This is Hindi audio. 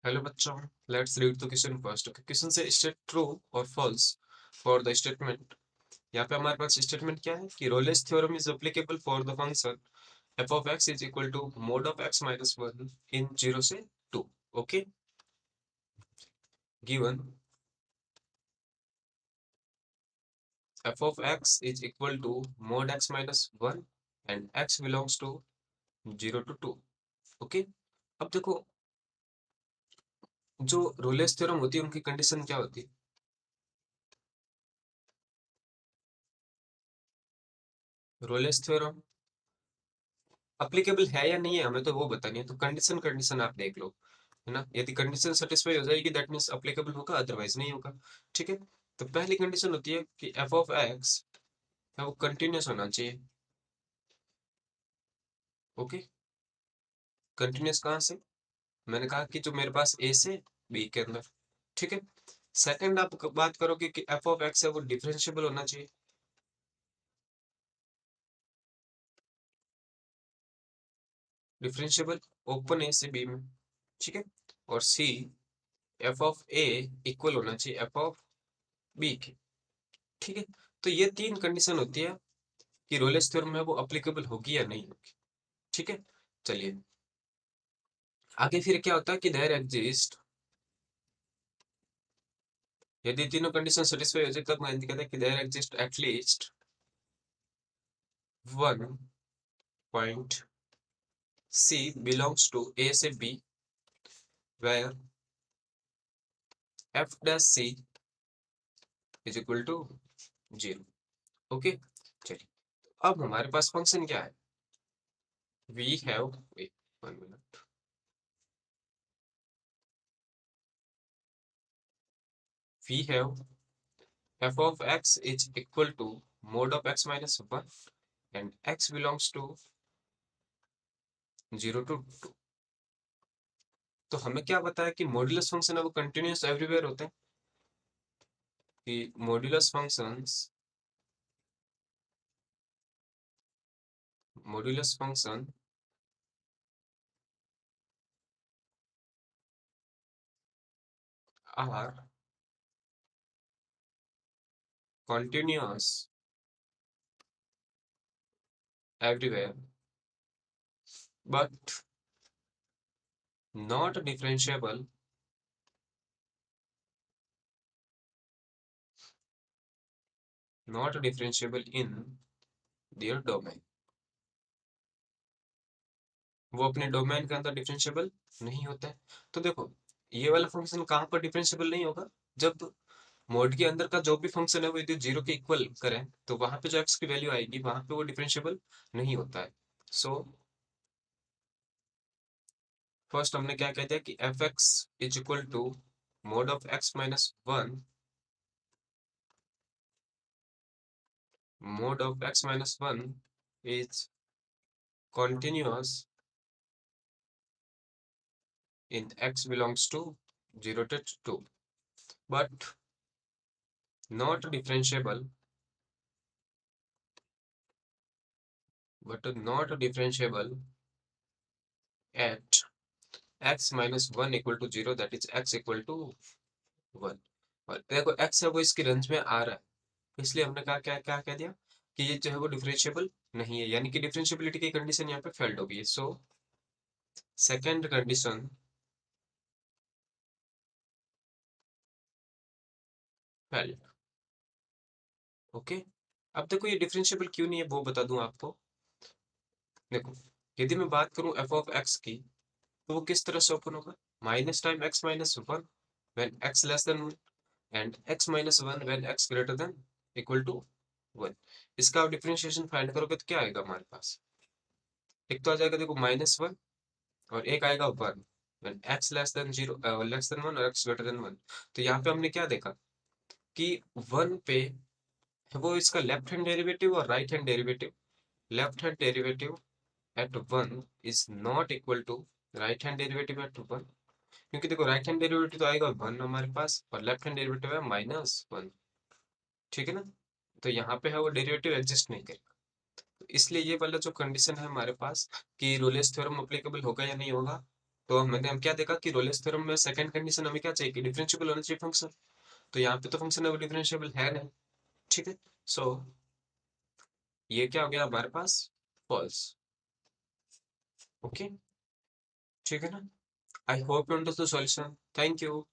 हेलो बच्चों, let's read the question first. Question से स्टेट ट्रू और फॉल्स फॉर द स्टेटमेंट। यहाँ पे हमारे पास स्टेटमेंट क्या है कि Rolle's theorem is applicable for the function f of x is equal to mod of x minus one in 0 से 2। Okay, given f of x is equal to mod x minus one and x belongs to 0 to 2। Okay, अब देखो, जो रोलेस थ्योरम होती है उनकी कंडीशन क्या होती है? रोलेस थ्योरम अप्लीकेबल है या नहीं है हमें तो वो बतानी है, तो कंडीशन कंडीशन आप देख लो, है ना। यदि कंडीशन सेटिस्फाई हो जाएगी दैट मींस अप्लीकेबल होगा, अदरवाइज नहीं होगा। ठीक है, तो पहली कंडीशन होती है कि एफ ऑफ एक्स है वो कंटिन्यूस होना चाहिए। ओके, कंटिन्यूस कहाँ से? मैंने कहा कि जो मेरे पास ए से बी के अंदर। ठीक है, सेकंड आप बात करोगे कि एफ ऑफ एक्स है वो डिफरेंशिएबल होना चाहिए। डिफरेंशिएबल ओपन ए से बी में। ठीक है, और see f of a equal होना चाहिए एफ ऑफ बी के। ठीक है, तो ये तीन कंडीशन होती है कि रोलेस थ्योरम है वो अप्लीकेबल होगी या नहीं होगी। ठीक है, चलिए आगे फिर क्या होता है कि देयर एग्जिस्ट, यदि तीनों कंडीशन सेटिस्फाई हो जाए तब कहते हैं कि there exist at least one point C belongs to A से B where f dash C is equal to 0। Okay, चलिए अब हमारे पास फंक्शन क्या है? We have, wait 1 minute, we have f of x is equal to mod of x minus 1 and x belongs to 0 to 2। तो हमें क्या बताया कि मॉड्यूलस फंक्शन है वो कंटिन्यूअस एवरीवेयर होते हैं, कि modulus function are continuous everywhere but not differentiable in their domain। वो अपने डोमेन के अंदर डिफरेंशिएबल नहीं होता है। तो देखो, ये वाला फंक्शन कहाँ पर डिफरेंशिएबल नहीं होगा? जब मोड के अंदर का जो भी फंक्शन है वो यदि 0 के इक्वल करें तो वहां पे जो x की वैल्यू आएगी वहां पे वो डिफरेंशिएबल नहीं होता है। सो फर्स्ट हमने क्या कह दिया कि f x is equal to mod of x minus one, mod of x minus 1 is continuous in x belongs to 0 to 2 but not differentiable at x minus 1 equal to 0, that is x equal to 1। और देखो x है वो इसकी रेंज में आ रहा है, इसलिए हमने कहा क्या क्या कह दिया कि ये जो है वो डिफरेंशिएबल नहीं है, यानी कि डिफरेंशिएबिलिटी की कंडीशन यहाँ पे फेल्ड हो गई है। So second condition failed. Okay, अब देखो ये डिफरेंशिएबल क्यों नहीं है वो बता दूं आपको। देखो, यदि मैं बात करूं एफ ऑफ एक्स की तो वो किस तरह से ओपन होगा? Minus time x minus one when x less than one and x minus one when x greater than equal to one. इसका आप डिफरेंशिएशन फाइंड करोगे तो क्या आएगा हमारे पास? एक तो आ जाएगा देखो माइनस वन और एक आएगा one when x less than zero, less than one और एक्स ग्रेटर देन वन। तो यहाँ पे हमने क्या देखा कि वन पे वो इसका लेफ्ट हैंड डेरिवेटिव और right hand derivative, left hand derivative at one is not equal to right hand derivative at one, क्योंकि देखो राइट हैंड डेरिवेटिव तो आएगा वन हमारे पास और लेफ्ट हैंड डेरिवेटिव है माइनस वन। ठीक है ना, तो यहाँ पे है वो डेरिवेटिव एग्जिस्ट नहीं करेगा। तो इसलिए ये वाला जो कंडीशन है हमारे पास कि रोलेस थ्योरम अप्लीकेबल होगा या नहीं होगा, तो हम क्या देखा कि रोलेस थ्योरम में सेकंड कंडीशन हमें क्या चाहिए कि डिफरेंशिएबल होना चाहिए फंक्शन। तो यहाँ पे तो फंक्शन अब डिफरेंशिएबल है नहीं, ठीक है। सो ये क्या हो गया हमारे पास, फॉल्स। ओके, ठीक है ना। I hope you understood the solution, thank you.